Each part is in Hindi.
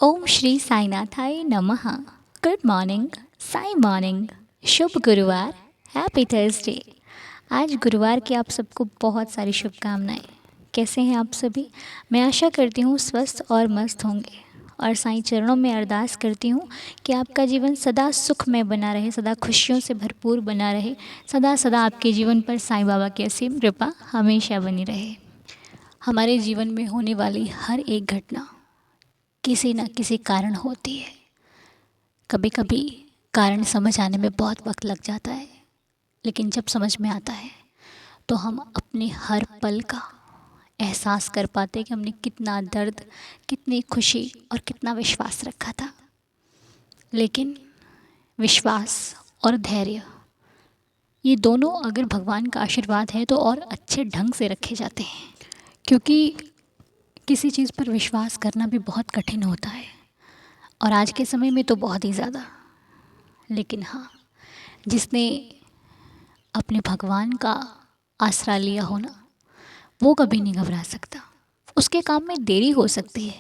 ओम श्री साईनाथाय नमः। Good morning, Sai morning. शुभ गुरुवार, हैप्पी थर्सडे। आज गुरुवार की आप सबको बहुत सारी शुभकामनाएं। कैसे हैं आप सभी? मैं आशा करती हूँ स्वस्थ और मस्त होंगे और साईं चरणों में अरदास करती हूँ कि आपका जीवन सदा सुखमय बना रहे, सदा खुशियों से भरपूर बना रहे, सदा सदा आपके जीवन पर साईं बाबा की असीम कृपा हमेशा बनी रहे। हमारे जीवन में होने वाली हर एक घटना किसी न किसी कारण होती है। कभी कभी कारण समझ आने में बहुत वक्त लग जाता है, लेकिन जब समझ में आता है तो हम अपने हर पल का एहसास कर पाते हैं कि हमने कितना दर्द, कितनी खुशी और कितना विश्वास रखा था। लेकिन विश्वास और धैर्य, ये दोनों अगर भगवान का आशीर्वाद है तो और अच्छे ढंग से रखे जाते हैं, क्योंकि किसी चीज़ पर विश्वास करना भी बहुत कठिन होता है और आज के समय में तो बहुत ही ज़्यादा। लेकिन हाँ, जिसने अपने भगवान का आसरा लिया हो ना, वो कभी नहीं घबरा सकता। उसके काम में देरी हो सकती है,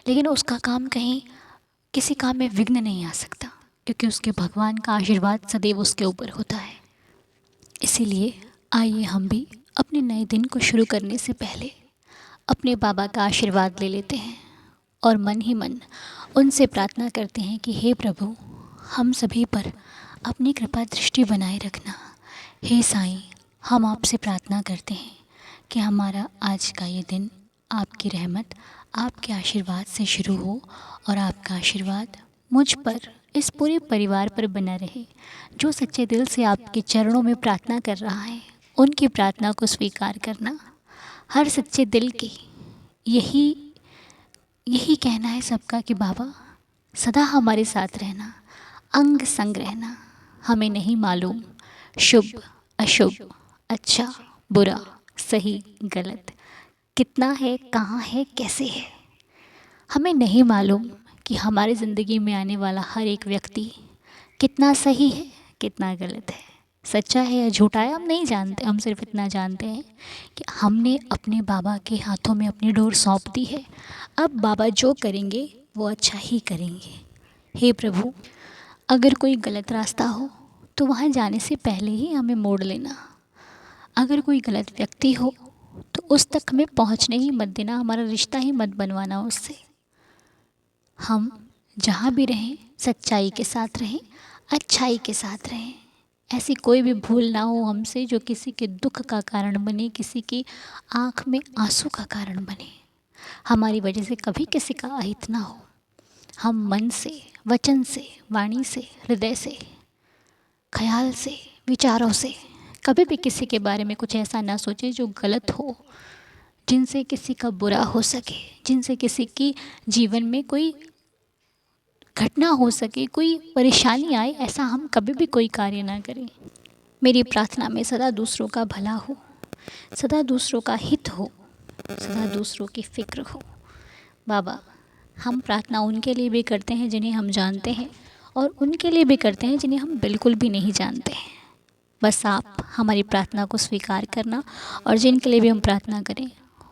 लेकिन उसका काम कहीं किसी काम में विघ्न नहीं आ सकता, क्योंकि उसके भगवान का आशीर्वाद सदैव उसके ऊपर होता है। इसीलिए आइए हम भी अपने नए दिन को शुरू करने से पहले अपने बाबा का आशीर्वाद ले लेते हैं और मन ही मन उनसे प्रार्थना करते हैं कि हे प्रभु, हम सभी पर अपनी कृपा दृष्टि बनाए रखना। हे साईं, हम आपसे प्रार्थना करते हैं कि हमारा आज का ये दिन आपकी रहमत, आपके आशीर्वाद से शुरू हो और आपका आशीर्वाद मुझ पर, इस पूरे परिवार पर बना रहे। जो सच्चे दिल से आपके चरणों में प्रार्थना कर रहा है, उनकी प्रार्थना को स्वीकार करना। हर सच्चे दिल की यही यही कहना है सबका कि बाबा सदा हमारे साथ रहना, अंग संग रहना। हमें नहीं मालूम शुभ अशुभ, अच्छा बुरा, सही गलत, कितना है, कहाँ है, कैसे है। हमें नहीं मालूम कि हमारी ज़िंदगी में आने वाला हर एक व्यक्ति कितना सही है, कितना गलत है, सच्चा है या झूठा है, हम नहीं जानते। हम सिर्फ इतना जानते हैं कि हमने अपने बाबा के हाथों में अपनी डोर सौंप दी है। अब बाबा जो करेंगे वो अच्छा ही करेंगे। हे प्रभु, अगर कोई गलत रास्ता हो तो वहाँ जाने से पहले ही हमें मोड़ लेना। अगर कोई गलत व्यक्ति हो तो उस तक हमें पहुँचने ही मत देना, हमारा रिश्ता ही मत बनवाना उससे। हम जहाँ भी रहें सच्चाई के साथ रहें, अच्छाई के साथ रहें। ऐसी कोई भी भूल ना हो हमसे जो किसी के दुख का कारण बने, किसी की आँख में आंसू का कारण बने। हमारी वजह से कभी किसी का अहित ना हो। हम मन से, वचन से, वाणी से, हृदय से, ख्याल से, विचारों से कभी भी किसी के बारे में कुछ ऐसा ना सोचें जो गलत हो, जिनसे किसी का बुरा हो सके, जिनसे किसी की जीवन में कोई घटना हो सके, कोई परेशानी आए। ऐसा हम कभी भी कोई कार्य ना करें। मेरी प्रार्थना में सदा दूसरों का भला हो, सदा दूसरों का हित हो, सदा दूसरों की फ़िक्र हो। बाबा, हम प्रार्थना उनके लिए भी करते हैं जिन्हें हम जानते हैं, और उनके लिए भी करते हैं जिन्हें हम बिल्कुल भी नहीं जानते हैं। बस आप हमारी प्रार्थना को स्वीकार करना, और जिनके लिए भी हम प्रार्थना करें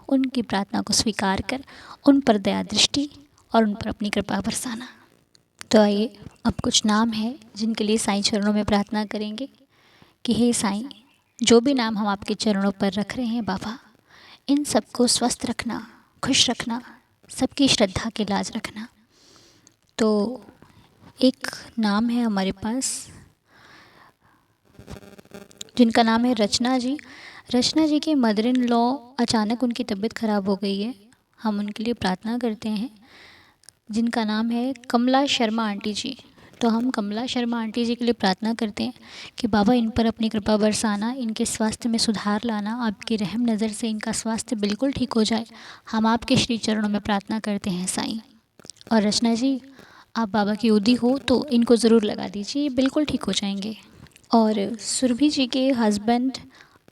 उनकी प्रार्थना को स्वीकार कर उन पर दया दृष्टि और उन पर अपनी कृपा बरसाना। तो आइए, अब कुछ नाम है जिनके लिए साईं चरणों में प्रार्थना करेंगे कि हे साईं, जो भी नाम हम आपके चरणों पर रख रहे हैं बाबा, इन सबको स्वस्थ रखना, खुश रखना, सबकी श्रद्धा की लाज रखना। तो एक नाम है हमारे पास जिनका नाम है रचना जी। रचना जी के मदर इन लॉ अचानक उनकी तबीयत ख़राब हो गई है। हम उनके लिए प्रार्थना करते हैं, जिनका नाम है कमला शर्मा आंटी जी। तो हम कमला शर्मा आंटी जी के लिए प्रार्थना करते हैं कि बाबा इन पर अपनी कृपा बरसाना, इनके स्वास्थ्य में सुधार लाना, आपकी रहम नज़र से इनका स्वास्थ्य बिल्कुल ठीक हो जाए। हम आपके श्री चरणों में प्रार्थना करते हैं साईं। और रचना जी, आप बाबा की उदी हो तो इनको ज़रूर लगा दीजिए, ये बिल्कुल ठीक हो जाएंगे। और सुरभि जी के हस्बैंड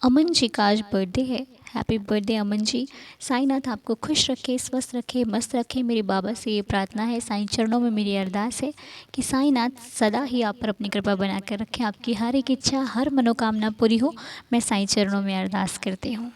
अमन जी का आज बर्थडे है। Happy birthday Aman ji. साईनाथ आपको खुश रखे, स्वस्थ रखे, मस्त रखे। मेरे बाबा से ये प्रार्थना है, साईं चरणों में मेरी अरदास है कि साईनाथ सदा ही आप पर अपनी कृपा बना कर रखें, आपकी हर एक इच्छा, हर मनोकामना पूरी हो। मैं साईं चरणों में अरदास करती हूँ।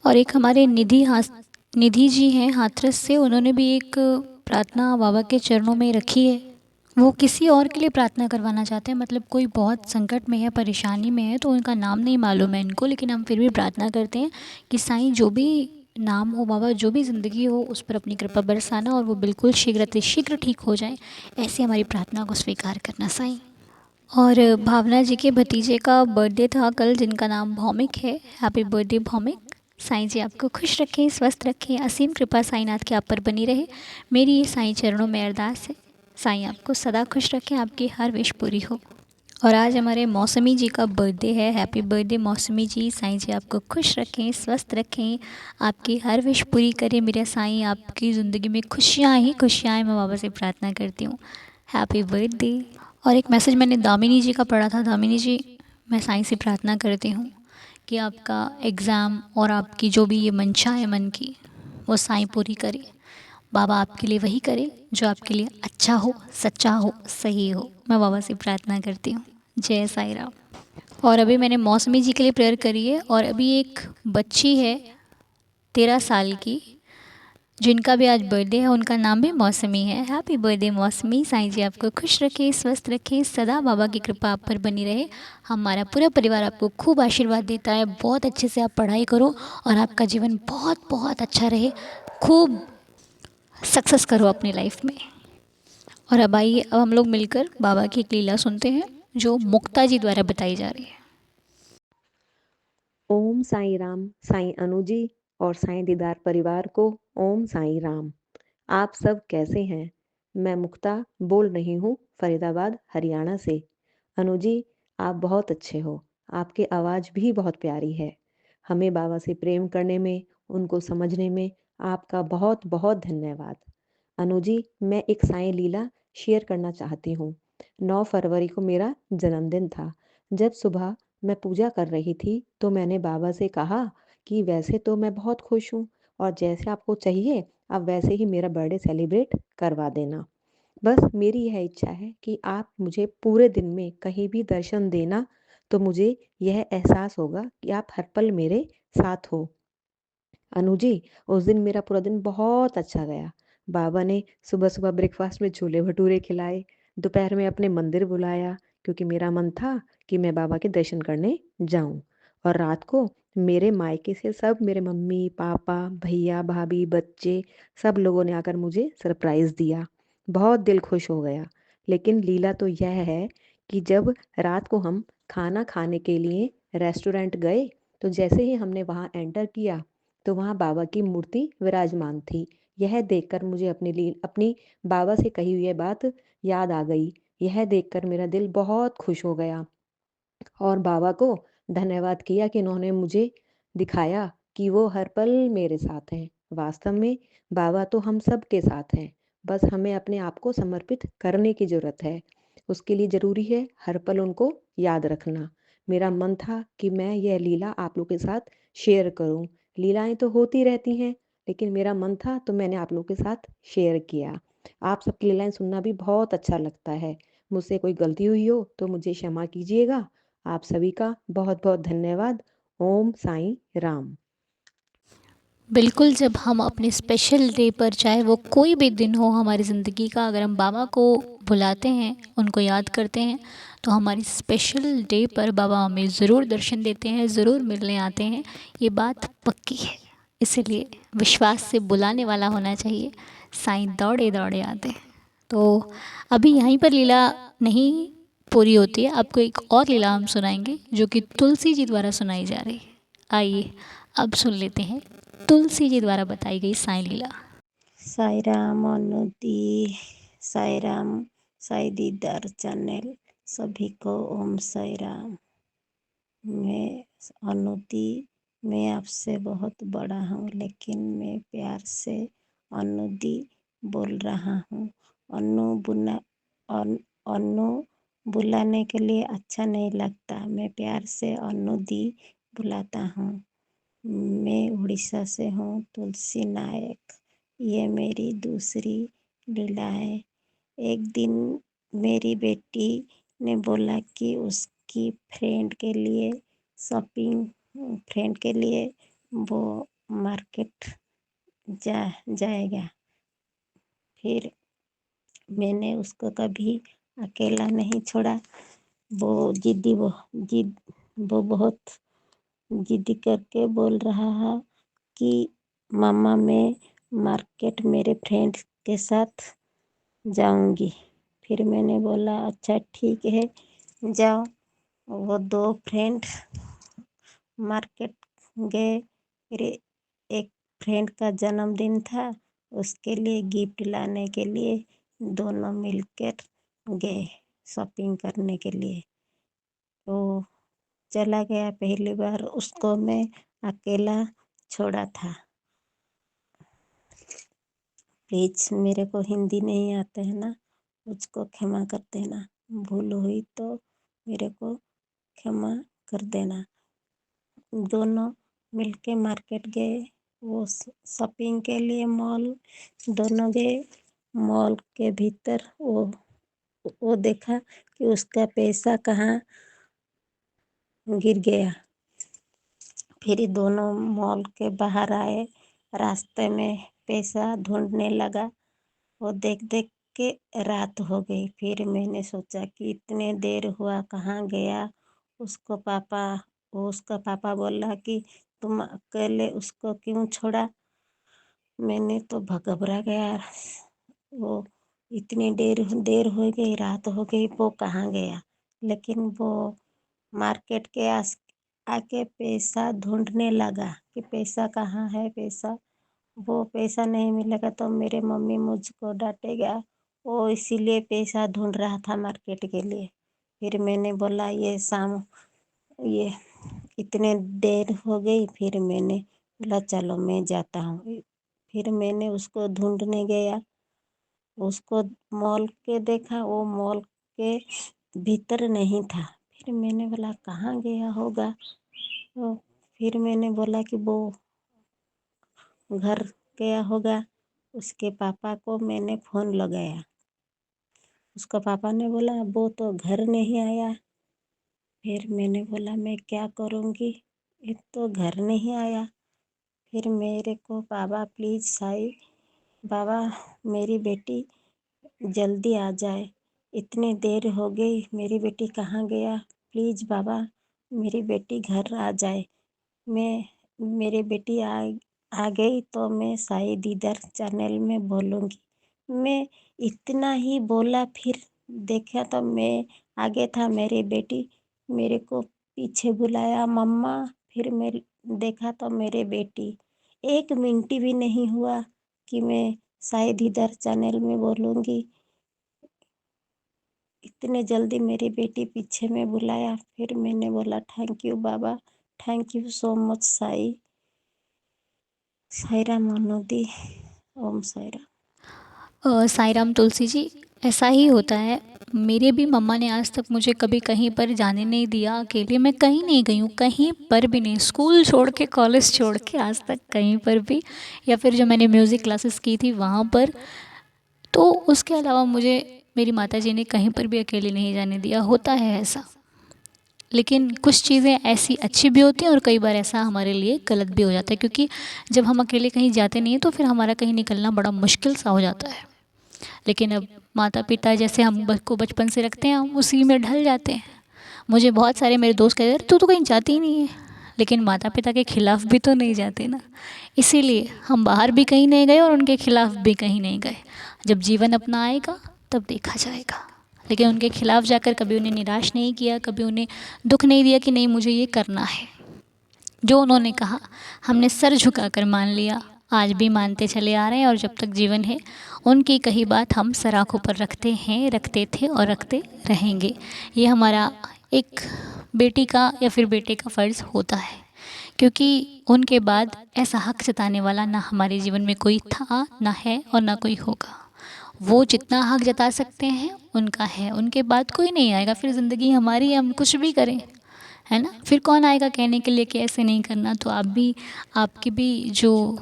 और एक हमारे निधि जी हैं हाथरस से, उन्होंने भी एक प्रार्थना बाबा के चरणों में रखी है, वो किसी और के लिए प्रार्थना करवाना चाहते हैं, मतलब कोई बहुत संकट में है, परेशानी में है, तो उनका नाम नहीं मालूम है इनको, लेकिन हम फिर भी प्रार्थना करते हैं कि साईं जो भी नाम हो बाबा, जो भी ज़िंदगी हो उस पर अपनी कृपा बरसाना और वो बिल्कुल शीघ्र ठीक हो जाए। ऐसे हमारी प्रार्थना को स्वीकार करना साईं। और भावना जी के भतीजे का बर्थडे था कल, जिनका नाम भौमिक है। Happy birthday Bhaumik. साईं जी आपको खुश रखें, स्वस्थ रखें, असीम कृपा साईंनाथ की आप पर बनी रहे। मेरी ये साईं चरणों में अरदास है, साईं आपको सदा खुश रखें, आपकी हर विश पूरी हो। और आज हमारे मौसमी जी का बर्थडे है। हैप्पी बर्थडे मौसमी जी। साईं जी आपको खुश रखें, स्वस्थ रखें, आपकी हर विश पूरी करें मेरे साईं। आपकी ज़िंदगी में खुशियाँ ही खुशियाँ हैं, मैं बाबा से प्रार्थना करती हूँ। Happy birthday. और एक मैसेज मैंने दामिनी जी का पढ़ा था। दामिनी जी, मैं साईं से प्रार्थना करती हूँ कि आपका एग्ज़ाम और आपकी जो भी ये मंशा है मन की, वो साईं पूरी करे। बाबा आपके लिए वही करे जो आपके लिए अच्छा हो, सच्चा हो, सही हो। मैं बाबा से प्रार्थना करती हूँ। जय साईं राम। और अभी मैंने मौसमी जी के लिए प्रेयर करी है। और अभी एक बच्ची है 13 साल की, जिनका भी आज बर्थडे है, उनका नाम भी मौसमी है। हैप्पी बर्थडे मौसमी। साईं जी आपको खुश रखें, स्वस्थ रखें, सदा बाबा की कृपा आप पर बनी रहे। हमारा पूरा परिवार आपको खूब आशीर्वाद देता है। बहुत अच्छे से आप पढ़ाई करो और आपका जीवन बहुत बहुत अच्छा रहे। खूब सक्सेस करो अपनी लाइफ में। और अब आइए, अब हम लोग मिलकर बाबा की एक लीला सुनते हैं जो मुक्ता जी द्वारा बताई जा रही है। ओम साईं राम। साईं अनुजी और साईं दीदार परिवार को ओम साईं राम। आप सब कैसे हैं? मैं मुक्ता बोल रही हूँ फरीदाबाद हरियाणा से। अनुजी, आप बहुत अच्छे हो। आपकी आवाज़ भी बहुत प्यारी है। हमें बाबा से प्रेम करने में, उनको समझने में आपका बहुत बहुत धन्यवाद। अनुजी, मैं एक साईं लीला शेयर करना चाहती हूँ। 9 फरवरी को मेरा जन्मदिन था। जब सुबह मैं पूजा कर रही थी तो मैंने बाबा से कहा कि वैसे तो मैं बहुत खुश हूँ और जैसे आपको चाहिए आप वैसे ही मेरा बर्थडे सेलिब्रेट करवा देना। बस मेरी यह इच्छा है कि आप मुझे पूरे दिन में कहीं भी दर्शन देना, तो मुझे यह एहसास होगा कि आप हर पल मेरे साथ हो। अनु जी, उस दिन मेरा पूरा दिन बहुत अच्छा गया। बाबा ने सुबह-सुबह ब्रेकफ़ास्ट में छोले-भटूरे खिलाए, दोपहर में अपने मंदिर बुलाया क्योंकि मेरा मन था कि मैं बाबा के दर्शन करने जाऊँ। और रात को मेरे मायके से सब मेरे मम्मी, पापा, भैया, भाभी, बच्चे सब लोगों ने आकर मुझे सरप्राइज़ दिया। बहुत दिल खुश हो गया। लेकिन लीला तो यह है कि जब रात को हम खाना खाने के लिए रेस्टोरेंट गए, तो जैसे ही हमने वहाँ एंटर किया तो वहाँ बाबा की मूर्ति विराजमान थी। यह देखकर मुझे अपनी बाबा से कही हुई ये बात याद आ गई। यह देखकर मेरा दिल बहुत खुश हो गया और बाबा को धन्यवाद किया कि उन्होंने मुझे दिखाया कि वो हर पल मेरे साथ हैं। वास्तव में बाबा तो हम सब के साथ हैं। बस हमें अपने आप को समर्पित करने की ज़रूरत है। उसके लिए ज़रूरी है हर पल उनको याद रखना। मेरा मन था कि मैं यह लीला आप लोग के साथ शेयर करूँ। लीलाएँ तो होती रहती हैं, लेकिन मेरा मन था तो मैंने आप लोग के साथ शेयर किया। आप सबकी लीलाएँ सुनना भी बहुत अच्छा लगता है। मुझसे कोई गलती हुई हो तो मुझे क्षमा कीजिएगा। आप सभी का बहुत बहुत धन्यवाद। ओम साईं राम। बिल्कुल, जब हम अपने स्पेशल डे पर, चाहे वो कोई भी दिन हो हमारी ज़िंदगी का, अगर हम बाबा को बुलाते हैं, उनको याद करते हैं, तो हमारी स्पेशल डे पर बाबा हमें ज़रूर दर्शन देते हैं, ज़रूर मिलने आते हैं। ये बात पक्की है। इसीलिए विश्वास से बुलाने वाला होना चाहिए। साईं दौड़े दौड़े आते हैं। तो अभी यहीं पर लीला नहीं पूरी होती है, आपको एक और लीला हम सुनाएंगे जो कि तुलसी जी द्वारा सुनाई जा रही है। आइए अब सुन लेते हैं तुलसी जी द्वारा बताई गई साईं लीला। साई राम अनुदी, साई राम, साई दीदार चैनल सभी को ओम साई राम। मैं अनुदी, मैं आपसे बहुत बड़ा हूँ लेकिन मैं प्यार से अनुदी बोल रहा हूँ। अनु बुना अन, अनु बुलाने के लिए अच्छा नहीं लगता, मैं प्यार से अनुदी बुलाता हूँ। मैं उड़ीसा से हूँ, तुलसी नायक। ये मेरी दूसरी लीला है। एक दिन मेरी बेटी ने बोला कि उसकी फ्रेंड के लिए वो मार्केट जाएगा। फिर मैंने उसको कभी अकेला नहीं छोड़ा। वो बहुत जिद्दी करके बोल रहा है कि मम्मा मैं मार्केट मेरे फ्रेंड के साथ जाऊंगी। फिर मैंने बोला अच्छा ठीक है जाओ। वो 2 फ्रेंड मार्केट गए। फिर एक फ्रेंड का जन्मदिन था, उसके लिए गिफ्ट लाने के लिए दोनों मिलकर गए शॉपिंग करने के लिए। वो चला गया, पहली बार उसको मैं अकेला छोड़ा था। प्लीज मेरे को हिंदी नहीं आते है ना, मुझको क्षमा कर देना। भूल हुई तो मेरे को क्षमा कर देना। दोनों मिलके मार्केट गए। वो शॉपिंग के लिए मॉल दोनों गए। मॉल के भीतर वो देखा कि उसका पैसा कहाँ गिर गया। फिर दोनों मॉल के बाहर आए। रास्ते में पैसा ढूंढने लगा। वो देख देख के रात हो गई। फिर मैंने सोचा कि इतने देर हुआ कहाँ गया उसका पापा बोला कि तुम अकेले उसको क्यों छोड़ा। मैंने तो घबरा गया। वो इतनी देर हो गई, रात हो गई, वो कहाँ गया। लेकिन वो मार्केट के आके पैसा ढूंढने लगा कि पैसा कहाँ है पैसा। वो पैसा नहीं मिलेगा तो मेरे मम्मी मुझको डांटेगा। वो इसीलिए पैसा ढूंढ रहा था मार्केट के लिए। फिर मैंने बोला ये इतने देर हो गई। फिर मैंने बोला चलो मैं जाता हूँ। फिर मैंने उसको ढूंढने गया। उसको मॉल के देखा, वो मॉल के भीतर नहीं था। फिर मैंने बोला कहाँ गया होगा। तो फिर मैंने बोला कि वो घर गया होगा। उसके पापा को मैंने फ़ोन लगाया। उसका पापा ने बोला वो तो घर नहीं आया। फिर मैंने बोला मैं क्या करूँगी, ये तो घर नहीं आया। फिर मेरे को बाबा प्लीज़ बाबा मेरी बेटी जल्दी आ जाए, इतनी देर हो गई, मेरी बेटी कहाँ गया। प्लीज़ बाबा मेरी बेटी घर आ जाए। मैं मेरी बेटी आ गई तो मैं साई दीदार चैनल में बोलूँगी। मैं इतना ही बोला। फिर देखा तो मैं आगे था, मेरी बेटी मेरे को पीछे बुलाया मम्मा। फिर मैं देखा तो मेरी बेटी 1 मिनट भी नहीं हुआ कि मैं साई दीदार चैनल में बोलूँगी। इतने जल्दी मेरी बेटी पीछे में बुलाया। फिर मैंने बोला thank you Baba, thank you so much Sai Ram Anudi. ओम साई राम। साईं राम तुलसी जी, ऐसा ही होता है। मेरे भी मम्मा ने आज तक मुझे कभी कहीं पर जाने नहीं दिया अकेले। मैं कहीं नहीं गई हूँ, कहीं पर भी नहीं, स्कूल छोड़ के कॉलेज छोड़ के आज तक कहीं पर भी। या फिर जो मैंने म्यूज़िक क्लासेस की थी वहाँ पर, तो उसके अलावा मुझे मेरी माताजी ने कहीं पर भी अकेले नहीं जाने दिया। होता है ऐसा, लेकिन कुछ चीज़ें ऐसी अच्छी भी होती हैं और कई बार ऐसा हमारे लिए गलत भी हो जाता है, क्योंकि जब हम अकेले कहीं जाते नहीं हैं तो फिर हमारा कहीं निकलना बड़ा मुश्किल सा हो जाता है। लेकिन अब माता पिता जैसे हम को बचपन से रखते हैं, हम उसी में ढल जाते हैं। मुझे बहुत सारे मेरे दोस्त कहते हैं तू तो कहीं जाती ही नहीं है, लेकिन माता पिता के खिलाफ़ भी तो नहीं जाते ना। इसीलिए हम बाहर भी कहीं नहीं गए और उनके खिलाफ़ भी कहीं नहीं गए। जब जीवन अपना आएगा तब देखा जाएगा। लेकिन उनके खिलाफ़ जाकर कभी उन्हें निराश नहीं किया, कभी उन्हें दुख नहीं दिया कि नहीं मुझे ये करना है। जो उन्होंने कहा हमने सर झुकाकर मान लिया, आज भी मानते चले आ रहे हैं, और जब तक जीवन है उनकी कही बात हम सर आँखों पर रखते हैं, रखते थे और रखते रहेंगे। ये हमारा एक बेटी का या फिर बेटे का फ़र्ज़ होता है, क्योंकि उनके बाद ऐसा हक जताने वाला ना हमारे जीवन में कोई था, ना है और ना कोई होगा। वो जितना हक जता सकते हैं उनका है, उनके बाद कोई नहीं आएगा। फिर ज़िंदगी हमारी है, हम कुछ भी करें, है ना। फिर कौन आएगा कहने के लिए कि ऐसे नहीं करना। तो आप भी, आपके भी जो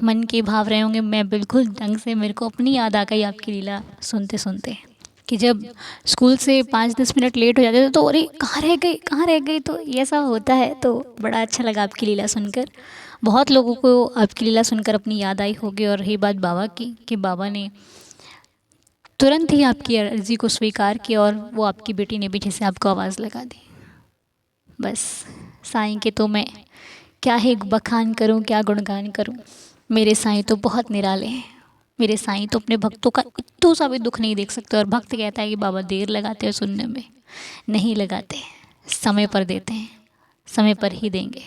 मन के भाव रहे होंगे, मैं बिल्कुल ढंग से, मेरे को अपनी याद आ गई आपकी लीला सुनते सुनते, कि जब स्कूल से 5-10 मिनट लेट हो जाते थे तो अरे कहाँ रह गई, कहाँ रह गई। तो ये सब होता है। तो बड़ा अच्छा लगा आपकी लीला सुनकर। बहुत लोगों को आपकी लीला सुनकर अपनी याद आई होगी। और रही बात बाबा की, कि बाबा ने तुरंत ही आपकी अर्ज़ी को स्वीकार किया और वो आपकी बेटी ने पीछे से आपको आवाज़ लगा दी। बस साईं के तो मैं क्या ही बखान करूं, क्या गुणगान करूं। मेरे साईं तो बहुत निराले हैं। मेरे साईं तो अपने भक्तों का इत्तो सा भी दुख नहीं देख सकते। और भक्त कहता है कि बाबा देर लगाते हैं सुनने में, नहीं लगाते, समय पर देते हैं, समय पर ही देंगे।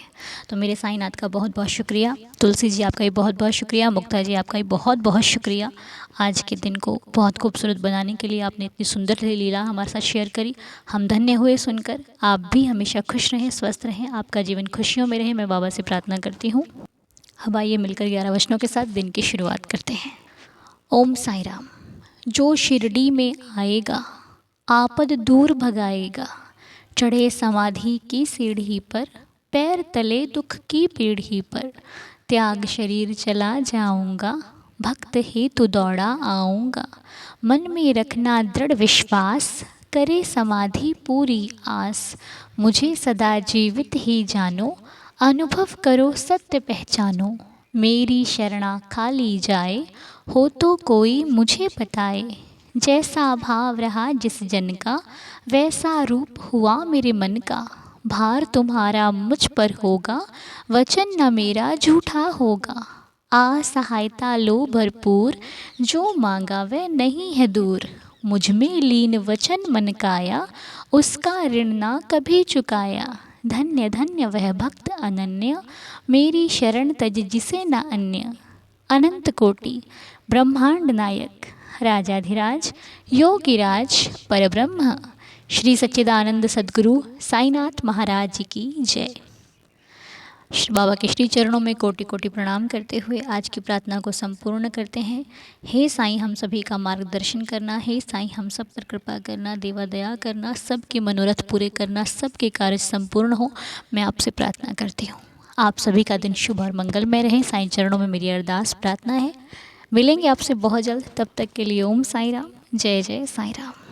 तो मेरे साईंनाथ का बहुत बहुत शुक्रिया। तुलसी जी आपका भी बहुत बहुत शुक्रिया। मुक्ता जी आपका भी बहुत बहुत शुक्रिया। आज के दिन को बहुत खूबसूरत बनाने के लिए आपने इतनी सुंदर लीला हमारे साथ शेयर करी। हम धन्य हुए सुनकर। आप भी हमेशा खुश रहें, स्वस्थ रहें, आपका जीवन खुशियों में रहे, मैं बाबा से प्रार्थना करती हूँ। अब आइए मिलकर 11 वचनों के साथ दिन की शुरुआत करते हैं। ओम साई राम। जो शिरडी में आएगा आपद दूर भगाएगा, चढ़े समाधि की सीढ़ी पर, पैर तले दुख की पीढ़ी पर, त्याग शरीर चला जाऊंगा, भक्त हेतु दौड़ा आऊंगा, मन में रखना दृढ़ विश्वास, करे समाधि पूरी आस, मुझे सदा जीवित ही जानो, अनुभव करो सत्य पहचानो, मेरी शरणा खाली जाए, हो तो कोई मुझे बताए, जैसा भाव रहा जिस जन का, वैसा रूप हुआ मेरे मन का, भार तुम्हारा मुझ पर होगा, वचन न मेरा झूठा होगा, आ सहायता लो भरपूर, जो मांगा वह नहीं है दूर, मुझ में लीन वचन मन काया, उसका ऋण ना कभी चुकाया, धन्य धन्य वह भक्त अनन्य, मेरी शरण तज जिसे न अन्य, अनंत कोटि ब्रह्मांड नायक, राजाधिराज योगिराज परब्रह्म, श्री सच्चिदानंद सद्गुरु साईनाथ महाराज जी की जय। बाबा के श्री चरणों में कोटि कोटि प्रणाम करते हुए आज की प्रार्थना को संपूर्ण करते हैं। हे साईं, हम सभी का मार्गदर्शन करना, हे साईं हम सब पर कृपा करना, देवा दया करना, सबके मनोरथ पूरे करना, सबके कार्य संपूर्ण हो, मैं आपसे प्रार्थना करती हूँ। आप सभी का दिन शुभ और मंगलमय रहे, साईं चरणों में मेरी अरदास प्रार्थना है। मिलेंगे आपसे बहुत जल्द, तब तक के लिए ओम साई राम, जय जय साई राम।